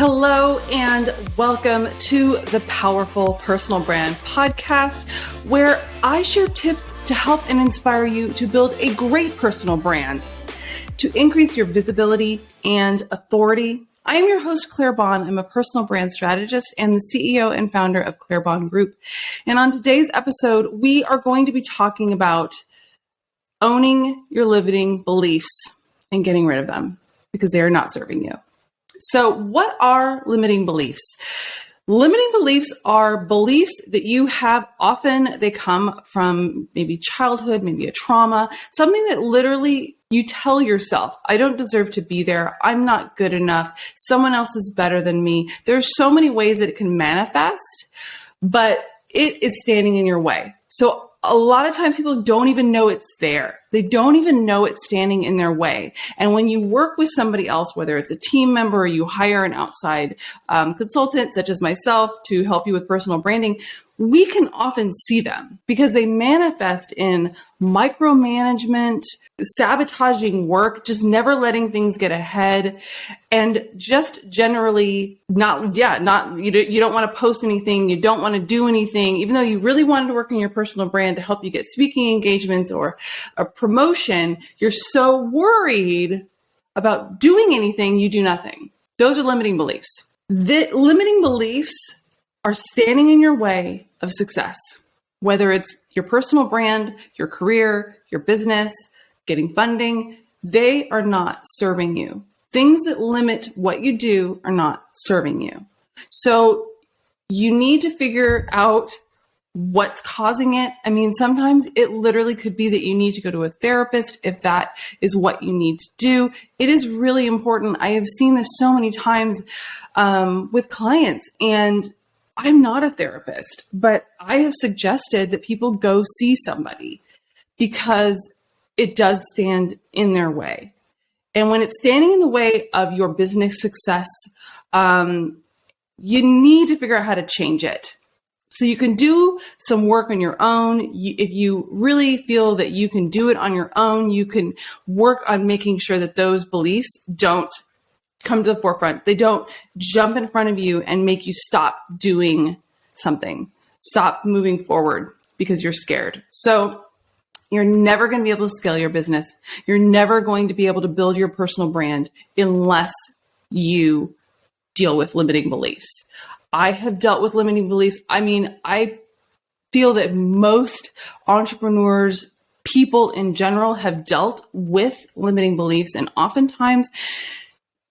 Hello and welcome to the Powerful Personal Brand Podcast, where I share tips to help and inspire you to build a great personal brand, to increase your visibility and authority. I am your host, Claire Bond. I'm a personal brand strategist and the CEO and founder of Claire Bond Group. And on today's episode, we are going to be talking about owning your limiting beliefs and getting rid of them because they are not serving you. So what are limiting beliefs? Limiting beliefs are beliefs that you have. Often they come from maybe childhood, maybe a trauma, something that literally you tell yourself, I don't deserve to be there. I'm not good enough. Someone else is better than me. There's so many ways that it can manifest, but it is standing in your way. So a lot of times people don't even know it's there. They don't even know it's standing in their way. And when you work with somebody else, whether it's a team member or you hire an outside consultant such as myself to help you with personal branding, we can often see them because they manifest in micromanagement, sabotaging work, just never letting things get ahead, and just generally you don't want to post anything, you don't want to do anything, even though you really wanted to work on your personal brand to help you get speaking engagements or a promotion, you're so worried about doing anything, you do nothing. Those are limiting beliefs. The limiting beliefs are standing in your way of success, whether it's your personal brand, your career, your business, getting funding. They are not serving you. Things that limit what you do are not serving you. So you need to figure out what's causing it. I mean, sometimes it literally could be that you need to go to a therapist if that is what you need to do. It is really important. I have seen this so many times with clients, and I'm not a therapist, but I have suggested that people go see somebody because it does stand in their way. And when it's standing in the way of your business success, you need to figure out how to change it. So you can do some work on your own. If you really feel that you can do it on your own, you can work on making sure that those beliefs don't come to the forefront. They don't jump in front of you and make you stop doing something, stop moving forward because you're scared. So you're never going to be able to scale your business. You're never going to be able to build your personal brand unless you deal with limiting beliefs. I have dealt with limiting beliefs. I mean, I feel that most entrepreneurs, people in general, have dealt with limiting beliefs, and oftentimes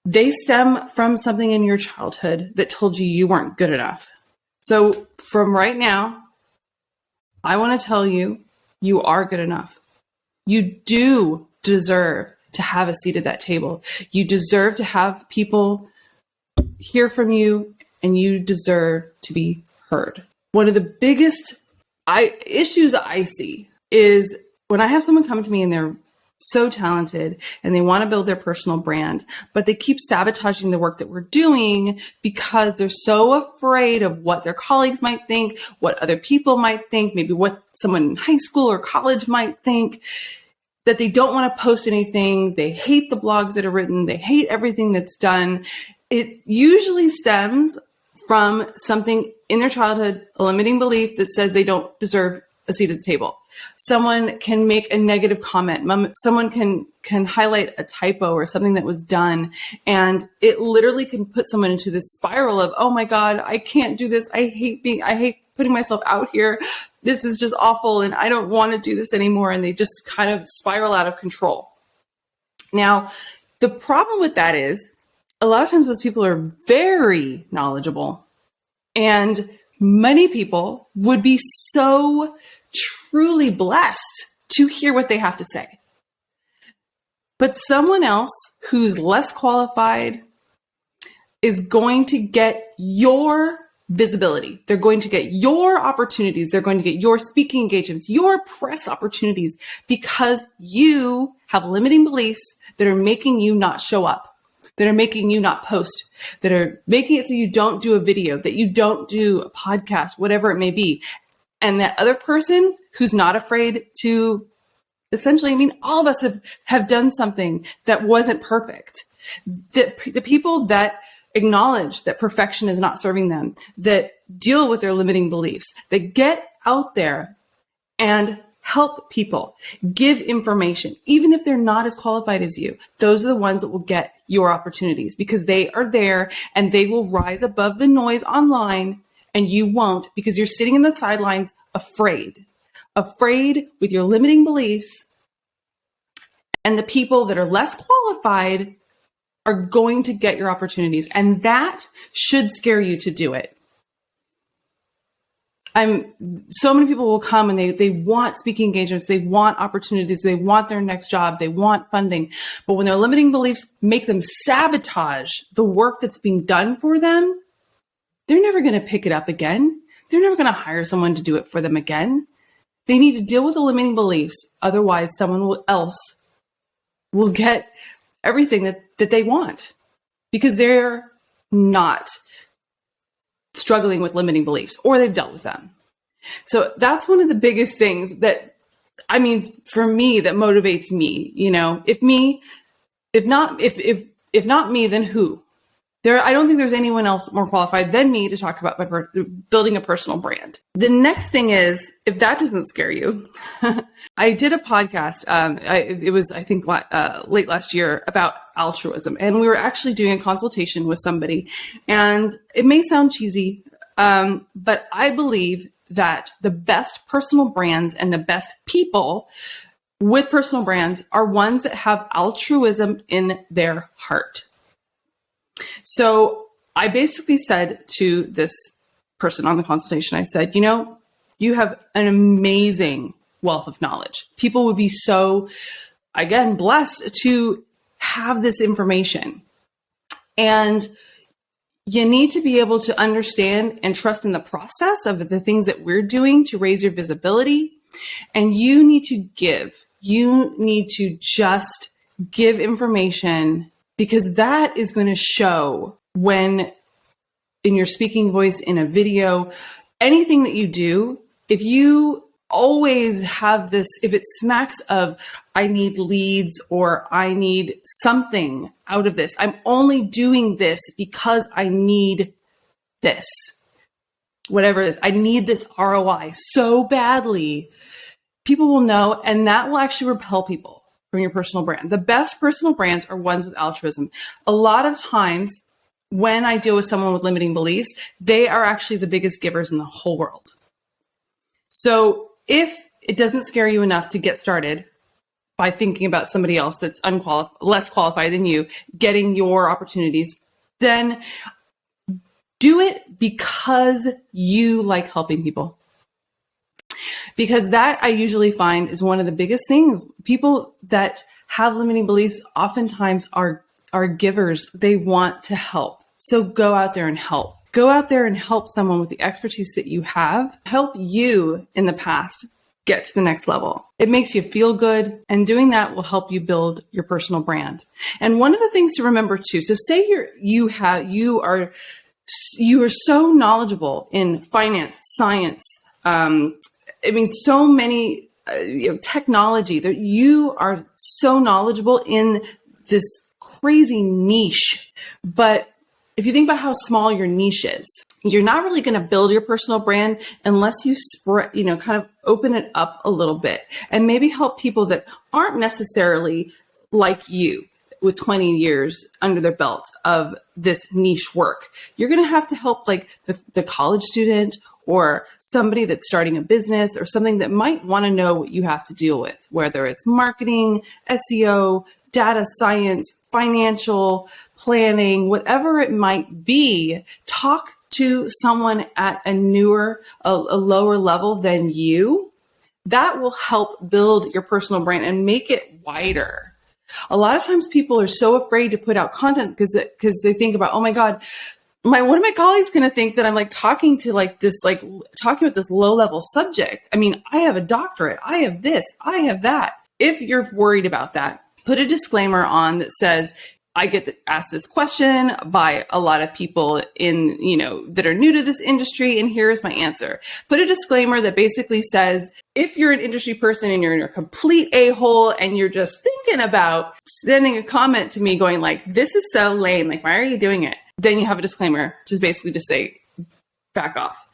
they stem from something in your childhood that told you you weren't good enough. So from right now, I want to tell you, you are good enough. You do deserve to have a seat at that table. You deserve to have people hear from you, and you deserve to be heard. One of the biggest issues I see is when I have someone come to me and they're so talented and they want to build their personal brand, but they keep sabotaging the work that we're doing because they're so afraid of what their colleagues might think, what other people might think, maybe what someone in high school or college might think, that they don't want to post anything. They hate the blogs that are written. They hate everything that's done. It usually stems from something in their childhood, a limiting belief that says they don't deserve a seat at the table. Someone can make a negative comment. Someone can highlight a typo or something that was done, and it literally can put someone into this spiral of, oh my God, I can't do this. I hate putting myself out here. This is just awful, and I don't want to do this anymore. And they just kind of spiral out of control. Now, the problem with that is a lot of times those people are very knowledgeable, and many people would be so truly blessed to hear what they have to say. But someone else who's less qualified is going to get your visibility. They're going to get your opportunities. They're going to get your speaking engagements, your press opportunities, because you have limiting beliefs that are making you not show up, that are making you not post, that are making it so you don't do a video, that you don't do a podcast, whatever it may be. And that other person who's not afraid to essentially, I mean, all of us have done something that wasn't perfect. The people that acknowledge that perfection is not serving them, that deal with their limiting beliefs, that get out there and help people, give information, even if they're not as qualified as you. Those are the ones that will get your opportunities because they are there and they will rise above the noise online, and you won't, because you're sitting in the sidelines afraid with your limiting beliefs. And the people that are less qualified are going to get your opportunities. And that should scare you to do it. So many people will come and they want speaking engagements, they want opportunities, they want their next job, they want funding. But when their limiting beliefs make them sabotage the work that's being done for them, they're never going to pick it up again. They're never going to hire someone to do it for them again. They need to deal with the limiting beliefs. Otherwise, someone else will get everything that they want because they're not struggling with limiting beliefs or they've dealt with them. So that's one of the biggest things that, for me, that motivates me. If not me, then who? I don't think there's anyone else more qualified than me to talk about building a personal brand. The next thing is, if that doesn't scare you, I did a podcast. It was, I think, late last year about altruism. And we were actually doing a consultation with somebody. And it may sound cheesy, but I believe that the best personal brands and the best people with personal brands are ones that have altruism in their heart. So I basically said to this person on the consultation, I said, you have an amazing wealth of knowledge. People would be so, again, blessed to have this information. And you need to be able to understand and trust in the process of the things that we're doing to raise your visibility. And you need to give. You need to just give information, because that is going to show when in your speaking voice, in a video, anything that you do, if you always have this, if it smacks of, I need leads or I need something out of this, I'm only doing this because I need this, whatever it is, I need this ROI so badly, people will know, and that will actually repel people from your personal brand. The best personal brands are ones with altruism. A lot of times when I deal with someone with limiting beliefs, they are actually the biggest givers in the whole world. So if it doesn't scare you enough to get started by thinking about somebody else that's less qualified than you getting your opportunities, then do it because you like helping people. Because that, I usually find, is one of the biggest things. People that have limiting beliefs oftentimes are givers. They want to help. So go out there and help. Go out there and help someone with the expertise that you have. Help you in the past get to the next level. It makes you feel good, and doing that will help you build your personal brand. And one of the things to remember too, so say you are so knowledgeable in finance, science, so many, technology, that you are so knowledgeable in this crazy niche. But if you think about how small your niche is, you're not really going to build your personal brand unless you spread, kind of open it up a little bit and maybe help people that aren't necessarily like you with 20 years under their belt of this niche work. You're going to have to help like the college student or somebody that's starting a business or something that might want to know what you have to deal with, whether it's marketing, SEO, data science, financial planning, whatever it might be. Talk to someone at a lower level than you. That will help build your personal brand and make it wider. A lot of times people are so afraid to put out content because they think about, oh my God, one of my colleagues going to think that I'm talking about this low level subject. I have a doctorate. I have this, I have that. If you're worried about that, put a disclaimer on that says, I get asked this question by a lot of people that are new to this industry, and here's my answer. Put a disclaimer that basically says, if you're an industry person and you're a complete a-hole and you're just thinking about sending a comment to me going like, this is so lame, why are you doing it? then you have a disclaimer, just basically just say, back off.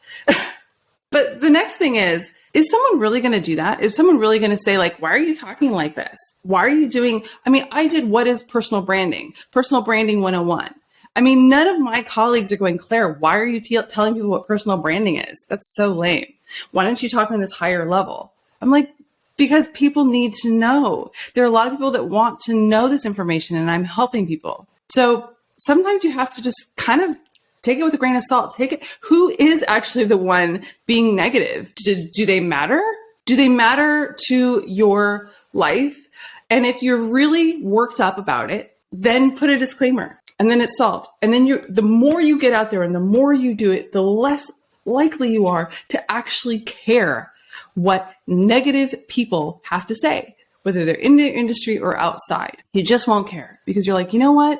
But the next thing is someone really going to do that? Is someone really going to say, like, why are you talking like this? Why are you doing, I did what is personal branding? Personal branding 101. None of my colleagues are going, Claire, why are you telling people what personal branding is? That's so lame. Why don't you talk on this higher level? I'm like, because people need to know. There are a lot of people that want to know this information, and I'm helping people. So sometimes you have to just kind of take it with a grain of salt. Take it. Who is actually the one being negative? Do they matter? Do they matter to your life? And if you're really worked up about it, then put a disclaimer, and then it's solved. And then the more you get out there and the more you do it, the less likely you are to actually care what negative people have to say, whether they're in the industry or outside. You just won't care because you're like, you know what?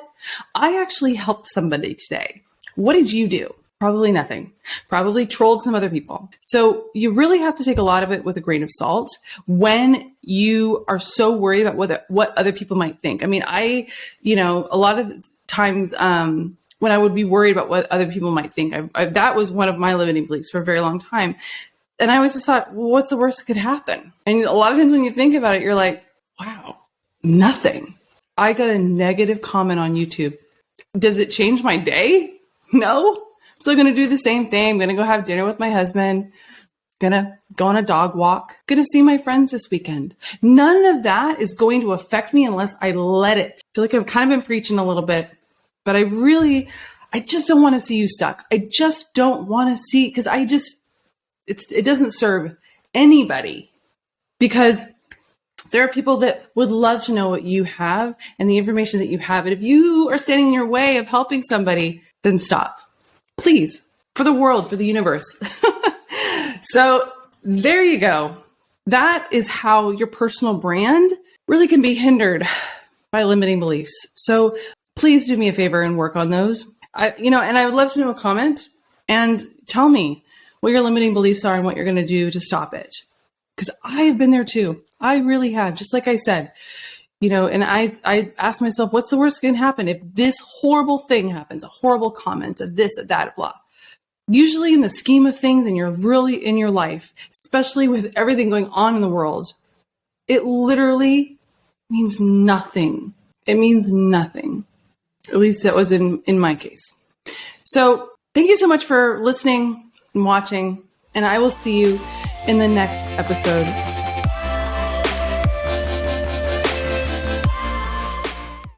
I actually helped somebody today. What did you do? Probably nothing. Probably trolled some other people. So you really have to take a lot of it with a grain of salt when you are so worried about what other people might think. A lot of times when I would be worried about what other people might think, that was one of my limiting beliefs for a very long time. And I always just thought, well, what's the worst that could happen? And a lot of times when you think about it, you're like, wow, nothing. I got a negative comment on YouTube. Does it change my day? No. I'm still going to do the same thing. I'm going to go have dinner with my husband. Going to go on a dog walk. Going to see my friends this weekend. None of that is going to affect me unless I let it. I feel like I've kind of been preaching a little bit, but I just don't want to see you stuck. I just don't want to see, because it doesn't serve anybody, because there are people that would love to know what you have and the information that you have. And if you are standing in your way of helping somebody, then stop, please, for the world, for the universe. So there you go. That is how your personal brand really can be hindered by limiting beliefs. So please do me a favor and work on those. And I would love to know a comment and tell me what your limiting beliefs are and what you're going to do to stop it. Because I have been there too. I really have. Just like I said, and I asked myself, what's the worst that can happen if this horrible thing happens, a horrible comment, a this, a that, blah. Usually in the scheme of things, and you're really in your life, especially with everything going on in the world, it literally means nothing. It means nothing. At least that was in my case. So thank you so much for listening and watching, and I will see you in the next episode